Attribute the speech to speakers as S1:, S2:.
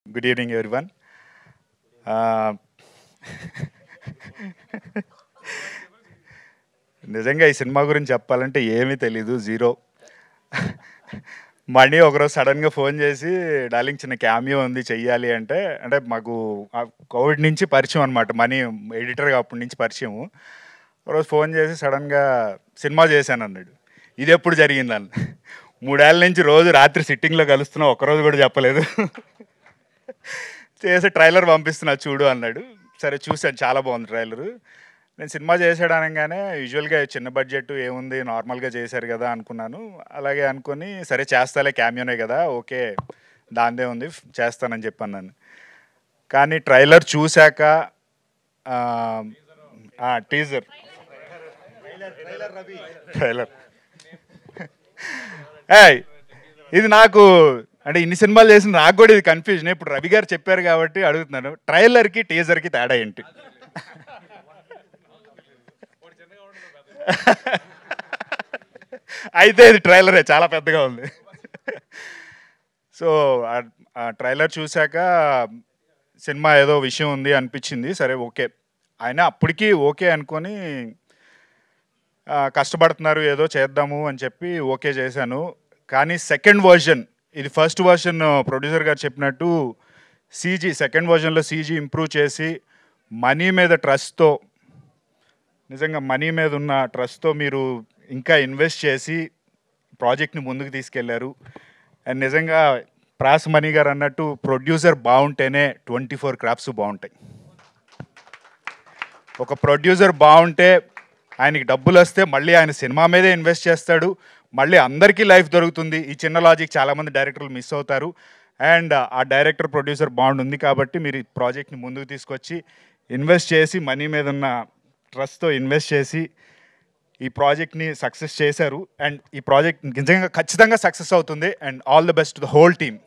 S1: Good evening everyone. నిజంగా ఈ cinema గురించి చెప్పాలంటే ఏమీ తెలీదు, జీరో. మణి ఒకరోజు సడన్గా ఫోన్ చేసి, డార్లింగ్ చిన్న క్యామియో ఉంది చెయ్యాలి అంటే, అంటే మాకు కోవిడ్ నుంచి పరిచయం అనమాట. మణి ఎడిటర్గా అప్పటి నుంచి పరిచయము. ఒకరోజు ఫోన్ చేసి సడన్గా సినిమా చేశాను అన్నాడు. ఇది ఎప్పుడు జరిగిందని. 3 ఏళ్ళ నుంచి రోజు రాత్రి సిట్టింగ్లో కలుస్తున్నా, ఒక్కరోజు కూడా చెప్పలేదు. చేసి ట్రైలర్ పంపిస్తున్నా చూడు అన్నాడు. సరే చూశాను, చాలా బాగుంది ట్రైలరు. నేను సినిమా చేసాడు అనగానే యూజువల్గా చిన్న బడ్జెట్ ఏముంది, నార్మల్గా చేశారు కదా అనుకున్నాను. అలాగే అనుకొని సరే చేస్తాలే, క్యామియోనే కదా, ఓకే దాందే ఉంది చేస్తానని చెప్పాను నన్ను. కానీ ట్రైలర్ చూశాక టీజర్ ట్రైలర్ ఇది నాకు అంటే ఇన్ని సినిమాలు చేసిన నాకు కూడా ఇది కన్ఫ్యూజన్. ఇప్పుడు రవి గారు చెప్పారు కాబట్టి అడుగుతున్నాను, ట్రైలర్కి టీజర్కి తేడా ఏంటి? అయితే ఇది ట్రైలరే, చాలా పెద్దగా ఉంది. సో ఆ ట్రైలర్ చూశాక సినిమా ఏదో విషయం ఉంది అనిపించింది. సరే ఓకే, ఆయన అప్పటికి ఓకే అనుకొని కష్టపడుతున్నారు ఏదో చేద్దాము అని చెప్పి ఓకే చేశాను. కానీ సెకండ్ వర్జన్, ఇది ఫస్ట్ వర్షన్ ప్రొడ్యూసర్ గారు చెప్పినట్టు సీజీ, సెకండ్ వర్జన్లో సీజీ ఇంప్రూవ్ చేసి మనీ మీద ట్రస్ట్తో, నిజంగా మనీ మీద ఉన్న ట్రస్ట్తో మీరు ఇంకా ఇన్వెస్ట్ చేసి ప్రాజెక్ట్ని ముందుకు తీసుకెళ్లారు. అండ్ నిజంగా ప్రాస్ మణి గారు అన్నట్టు ప్రొడ్యూసర్ బాగుంటేనే 24 క్రాఫ్ట్స్ బాగుంటాయి. ఒక ప్రొడ్యూసర్ బాగుంటే ఆయనకి డబ్బులు వస్తే మళ్ళీ ఆయన సినిమా మీదే ఇన్వెస్ట్ చేస్తాడు, మళ్ళీ అందరికీ లైఫ్ దొరుకుతుంది. ఈ చిన్న లాజిక్ చాలామంది డైరెక్టర్లు మిస్ అవుతారు. అండ్ ఆ డైరెక్టర్ ప్రొడ్యూసర్ బాండ్ ఉంది కాబట్టి మీరు ఈ ప్రాజెక్ట్ని ముందుకు తీసుకొచ్చి ఇన్వెస్ట్ చేసి మనీ మీద ఉన్న ట్రస్ట్తో ఇన్వెస్ట్ చేసి ఈ ప్రాజెక్ట్ని సక్సెస్ చేశారు. అండ్ ఈ ప్రాజెక్ట్ నిజంగా ఖచ్చితంగా సక్సెస్ అవుతుంది. And all the best to the whole team.